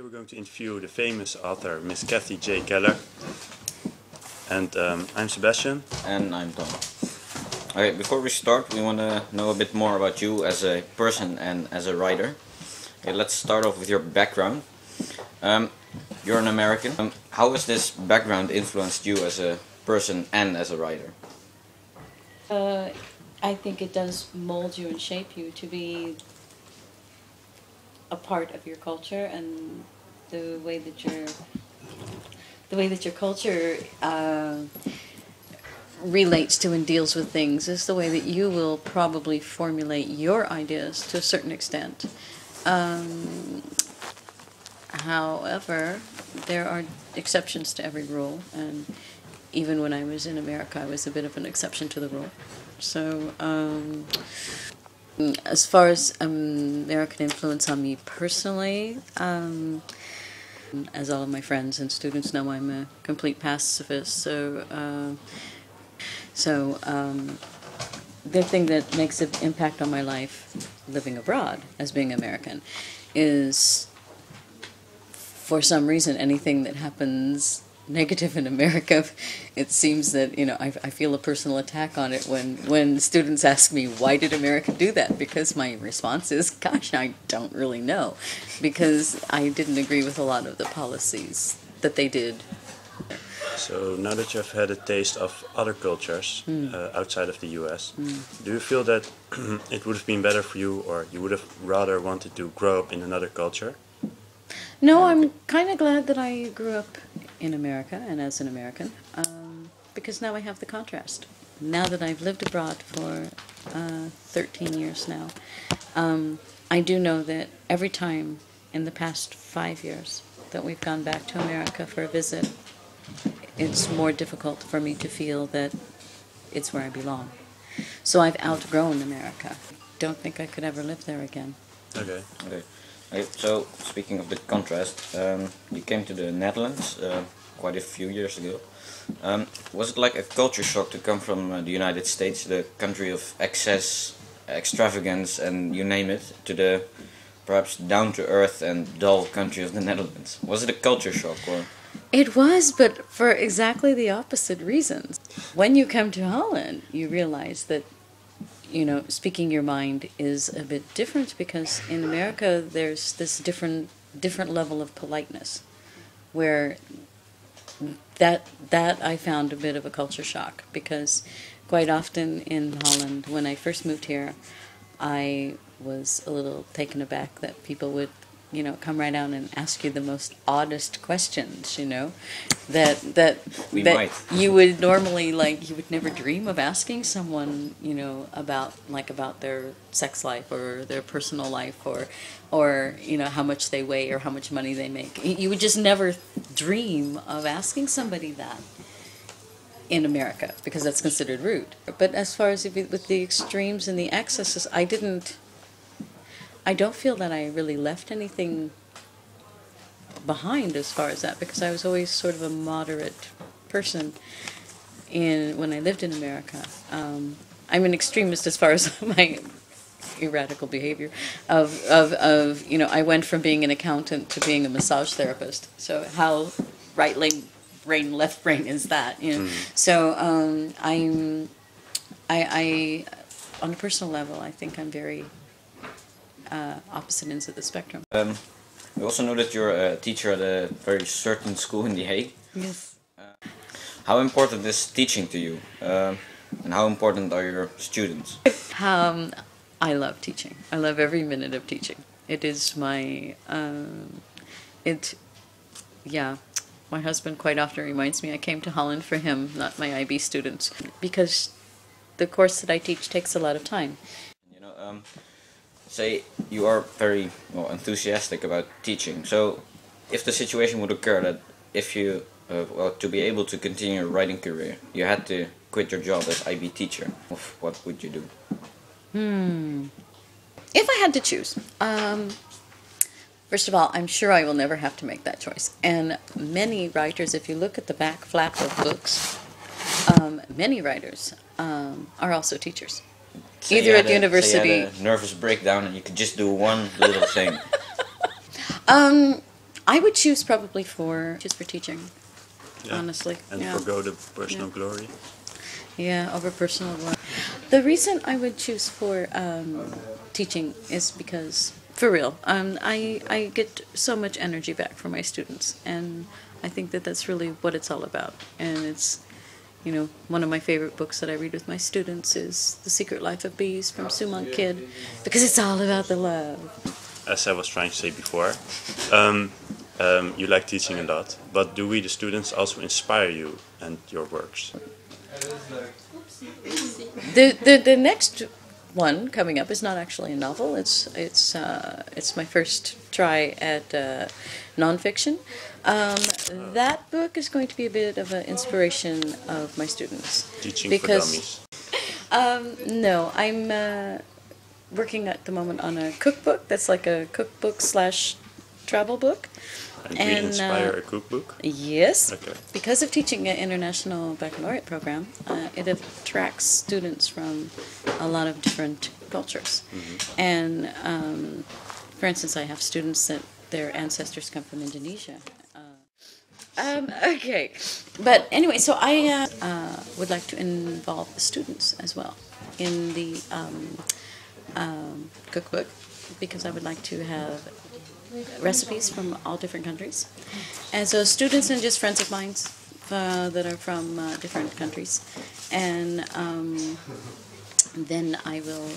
we're going to interview the famous author, Miss Kathy J. Keller. And I'm Sebastian. And I'm Tom. Okay, before we start, we want to know a bit more about you as a person and as a writer. Okay, let's start off with your background. You're an American. How has this background influenced you as a person and as a writer? I think it does mold you and shape you to be a part of your culture, and the way that your culture relates to and deals with things is the way that you will probably formulate your ideas to a certain extent. However, there are exceptions to every rule, and even when I was in America, I was a bit of an exception to the rule. So, as far as American influence on me personally, as all of my friends and students know, I'm a complete pacifist. So the thing that makes an impact on my life living abroad as being American is, for some reason, anything that happens negative in America, it seems that, I feel a personal attack on it when students ask me, why did America do that? Because my response is, gosh, I don't really know. Because I didn't agree with a lot of the policies that they did. So now that you've had a taste of other cultures outside of the US, do you feel that it would have been better for you, or you would have rather wanted to grow up in another culture? No, I'm kind of glad that I grew up in America and as an American, because now I have the contrast. Now that I've lived abroad for 13 years now, I do know that every time in the past 5 years that we've gone back to America for a visit, it's more difficult for me to feel that it's where I belong. So I've outgrown America. Don't think I could ever live there again. Okay. So, speaking of the contrast, you came to the Netherlands quite a few years ago. Was it like a culture shock to come from the United States, the country of excess, extravagance, and you name it, to the perhaps down-to-earth and dull country of the Netherlands? Was it a culture shock, or...? It was, but for exactly the opposite reasons. When you come to Holland, you realize that speaking your mind is a bit different, because in America there's this different level of politeness, where that I found a bit of a culture shock, because quite often in Holland, when I first moved here, I was a little taken aback that people would come right out and ask you the most oddest questions, that you would normally, you would never dream of asking someone, about their sex life or their personal life, or how much they weigh or how much money they make. You would just never dream of asking somebody that in America, because that's considered rude. But as far as with the extremes and the excesses, I don't feel that I really left anything behind as far as that, because I was always sort of a moderate person when I lived in America. I'm an extremist as far as my erratical behavior I went from being an accountant to being a massage therapist. So how right brain, left brain is that? So I on a personal level, I think I'm very opposite ends of the spectrum. We also know that you're a teacher at a very certain school in The Hague. Yes. How important is teaching to you? And how important are your students? I love teaching. I love every minute of teaching. It is my... My husband quite often reminds me I came to Holland for him, not my IB students, because the course that I teach takes a lot of time. Say you are very enthusiastic about teaching. So, if the situation would occur that if you, to be able to continue your writing career, you had to quit your job as IB teacher, what would you do? If I had to choose, first of all, I'm sure I will never have to make that choice. And many writers, if you look at the back flap of books, many writers are also teachers. Either at university. Say you had a nervous breakdown and you could just do one little thing. I would choose probably for just for teaching, Yeah. honestly. And Yeah. forgo the personal glory. Yeah, over personal one. The reason I would choose for teaching is because, for real, I get so much energy back from my students, and I think that that's really what it's all about. And it's, you know, one of my favorite books that I read with my students is The Secret Life of Bees from Sue Monk Kidd, because it's all about the love. As I was trying to say before, you like teaching a lot, but do we, the students, also inspire you and your works? The next one coming up is not actually a novel. It's my first try at nonfiction. That book is going to be a bit of an inspiration of my students. Teaching because, for dummies. No, I'm working at the moment on a cookbook. That's like a cookbook slash travel book. And we inspire a cookbook? Yes. Okay. Because of teaching an international baccalaureate program, it attracts students from a lot of different cultures. Mm-hmm. And, for instance, I have students that their ancestors come from Indonesia. Okay. But anyway, so I would like to involve the students as well in the cookbook, because I would like to have recipes from all different countries. And so students and just friends of mine that are from different countries. And then I will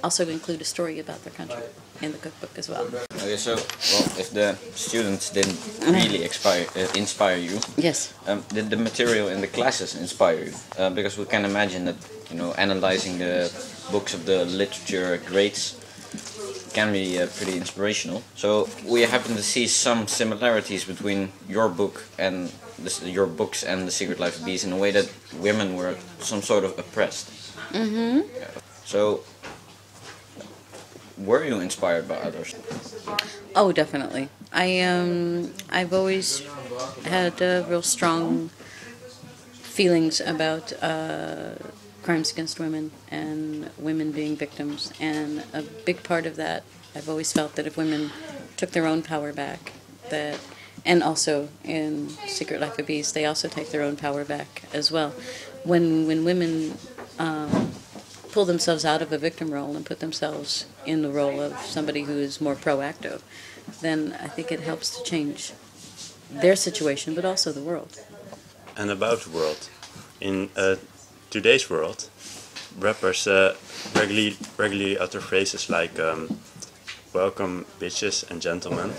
also include a story about their country in the cookbook as well. Okay, so, well, if the students didn't really inspire you, Yes. did the material in the classes inspire you? Because we can imagine that, you know, analyzing the books of the literature grades can be pretty inspirational. So we happen to see some similarities between your book and your books and The Secret Life of Bees in a way that women were some sort of oppressed. Mm-hmm. So were you inspired by others? Oh, definitely. I've always had real strong feelings about crimes against women and women being victims, and a big part of that, I've always felt that if women took their own power back, that, and also in Secret Life of Bees, they also take their own power back as well. When women pull themselves out of a victim role and put themselves in the role of somebody who is more proactive, then I think it helps to change their situation, but also the world. And about the world, in today's world, rappers regularly utter phrases like "welcome bitches and gentlemen,"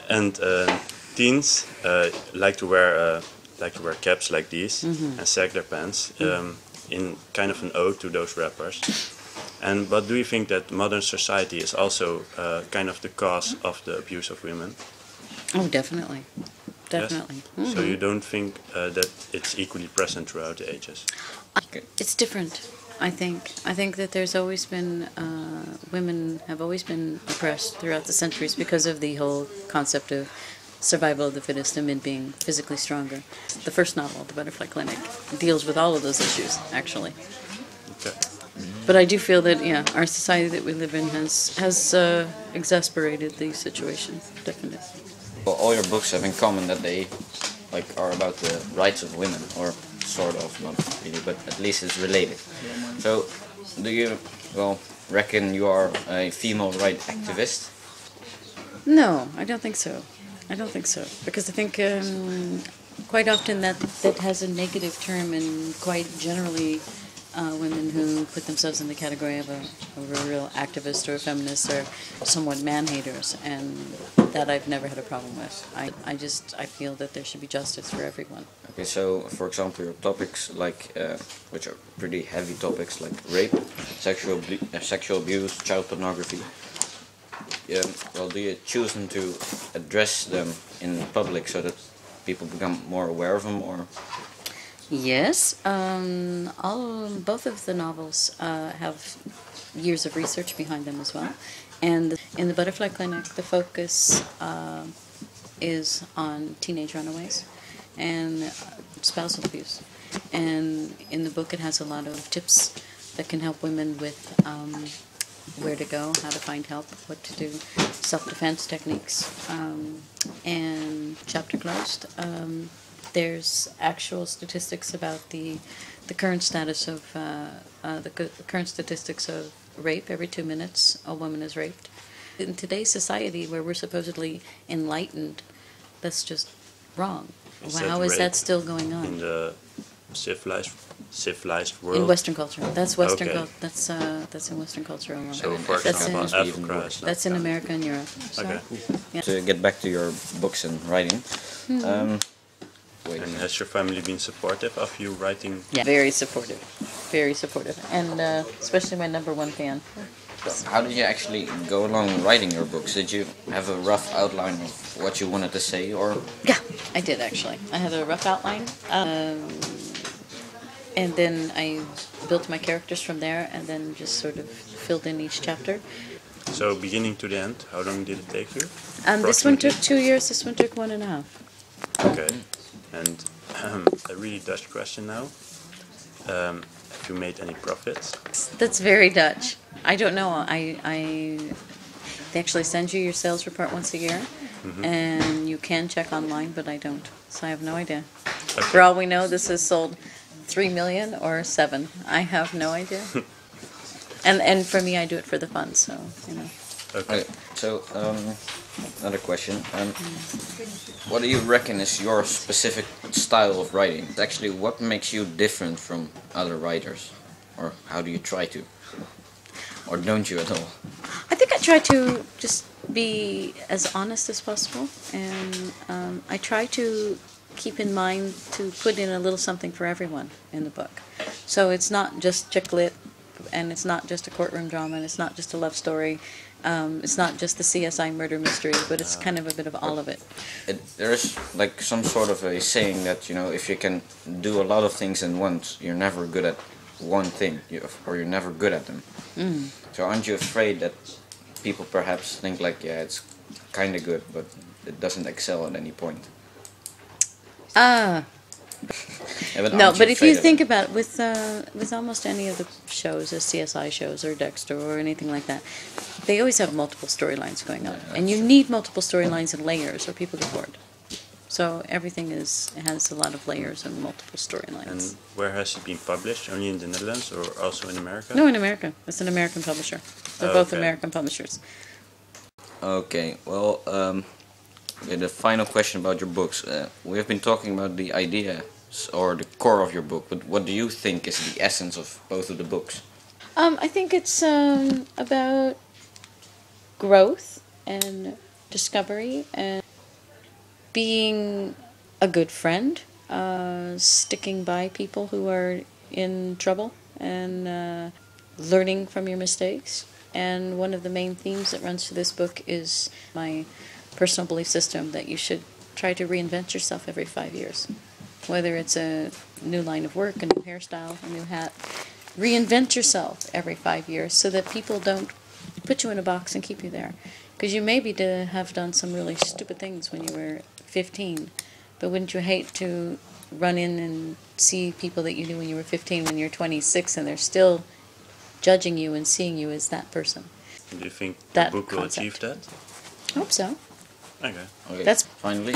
and teens like to wear caps like these and sag their pants in kind of an ode to those rappers. But do you think that modern society is also kind of the cause of the abuse of women? Oh, definitely. Definitely. Yes? So you don't think that it's equally present throughout the ages? It's different, I think. I think that there's always been, women have always been oppressed throughout the centuries because of the whole concept of survival of the fittest and men being physically stronger. The first novel, The Butterfly Clinic, deals with all of those issues, actually. Okay. But I do feel that, yeah, our society that we live in has exasperated the situation, definitely. Well, all your books have in common that they are about the rights of women, or sort of, not really, but at least it's related. So, do you, reckon you are a female rights activist? No, I don't think so. I don't think so. Because I think quite often that has a negative term, and quite generally women who put themselves in the category of a real activist or a feminist are somewhat man-haters, and that I've never had a problem with. I feel that there should be justice for everyone. Okay, so for example, your topics which are pretty heavy topics like rape, sexual abuse, child pornography. Do you choose them to address them in public so that people become more aware of them, or? Yes, both of the novels have years of research behind them as well. And in the Butterfly Clinic, the focus is on teenage runaways and spousal abuse. And in the book, it has a lot of tips that can help women with where to go, how to find help, what to do, self-defense techniques, and chapter closed. There's actual statistics about the current status of the current statistics of rape. Every 2 minutes, a woman is raped. In today's society, where we're supposedly enlightened, that's just wrong. How is that still going on? In the civilized world? In Western culture. That's Western Okay. That's in Western culture alone. So, for That's example, in- Africa is not That's in counted. America and Europe. So, Okay. yeah. To get back to your books and writing, wait. And has your family been supportive of you writing? Yeah, very supportive. Very supportive. And especially my number one fan. How did you actually go along writing your books? Did you have a rough outline of what you wanted to say, or Yeah, I did actually. I had a rough outline. And then I built my characters from there and then just sort of filled in each chapter. So beginning to the end, how long did it take you? This one took Approximately? 2 years, this one took 1.5. Okay. And a really Dutch question now. Have you made any profits? That's very Dutch. I don't know. They actually send you your sales report once a year, and you can check online, but I don't. So I have no idea. Okay. For all we know, this has sold 3 million or 7. I have no idea. And for me, I do it for the fun. So you know. Okay. okay? So another question: what do you reckon is your specific style of writing? Actually, what makes you different from other writers, or how do you try to, or don't you at all? I think I try to just be as honest as possible, and I try to keep in mind to put in a little something for everyone in the book. So it's not just chick lit, and it's not just a courtroom drama, and it's not just a love story. It's not just the CSI murder mystery, but it's kind of a bit of all of it. There's like some sort of a saying that, you know, if you can do a lot of things at once, you're never good at one thing, or you're never good at them. So aren't you afraid that people perhaps think like, yeah, it's kind of good, but it doesn't excel at any point? Ah. Yeah, but No, aren't but if afraid you of think it? about with almost any of the shows, the CSI shows or Dexter or anything like that, they always have multiple storylines going on, and you need multiple storylines and layers, or people get bored. So everything has a lot of layers and multiple And storylines. where has it been published? Only in the Netherlands or also in America? No, in America, it's an American publisher. They're both Okay. American publishers. Okay, well, okay, the final question about your books. We have been talking about the ideas or the core of your book, but what do you think is the essence of both of the books? I think it's about growth and discovery and being a good friend, sticking by people who are in trouble, and learning from your mistakes. And one of the main themes that runs through this book is my personal belief system that you should try to reinvent yourself every 5 years. Whether it's a new line of work, a new hairstyle, a new hat, reinvent yourself every 5 years so that people don't put you in a box and keep you there. Because you maybe have done some really stupid things when you were 15, but wouldn't you hate to run in and see people that you knew when you were 15 when you're 26 and they're still judging you and seeing you as that person? Do you think That the book will concept. achieve that? I hope so. Okay. Okay, That's- finally,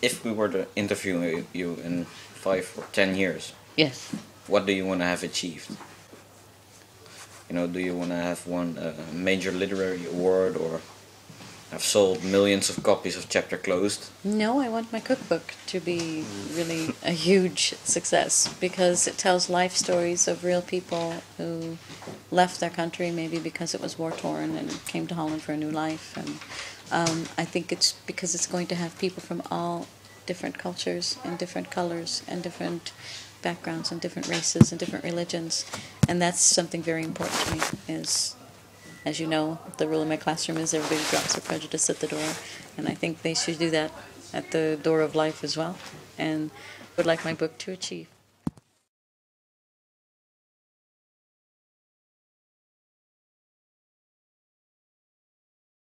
if we were to interview you in 5 or 10 years, Yes. what do you want to have achieved? You know, do you want to have won a major literary award or have sold millions of copies of Chapter Closed? No, I want my cookbook to be really a huge success because it tells life stories of real people who left their country maybe because it was war-torn and came to Holland for a new life. And I think it's because it's going to have people from all different cultures and different colors and different backgrounds and different races and different religions. And that's something very important to me is, as you know, the rule in my classroom is everybody drops their prejudice at the door, and I think they should do that at the door of life as well, and would like my book to achieve.